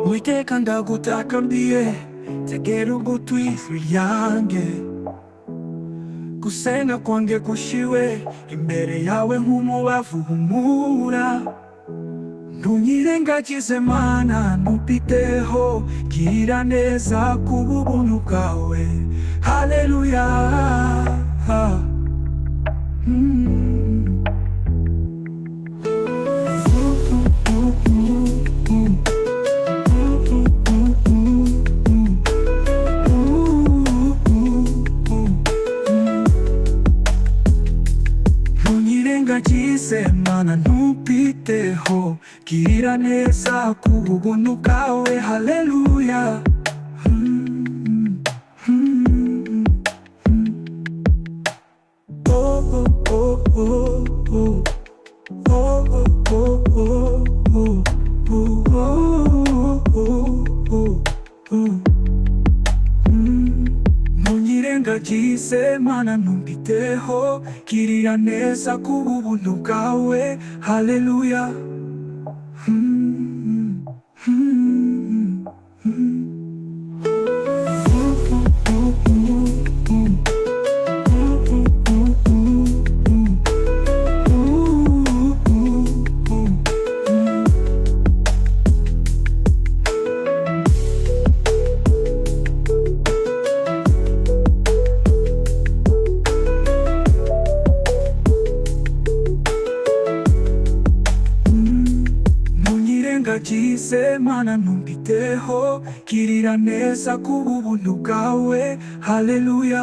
Uwiteka ndagutakambiye, tegera ugutwi yanjye. Gusenga kwanjye gushiwe imbere yawe nk'umubavu humura. Ntunyirengagize Mana, ntupiteho, gira neza kubw'ubuntu bwawe. Haleluya. Ntunyirengagize Mana, ntupiteho, gira neza kubw'ubuntu bwawe. Haleluya. Ntunyirengagize Mana, ntupiteho, girira neza kubw'ubuntu bwawe. Haleluya. Ntunyirengagize Mana, ntupiteho, girira neza kubw'ubuntu bwawe. Haleluya.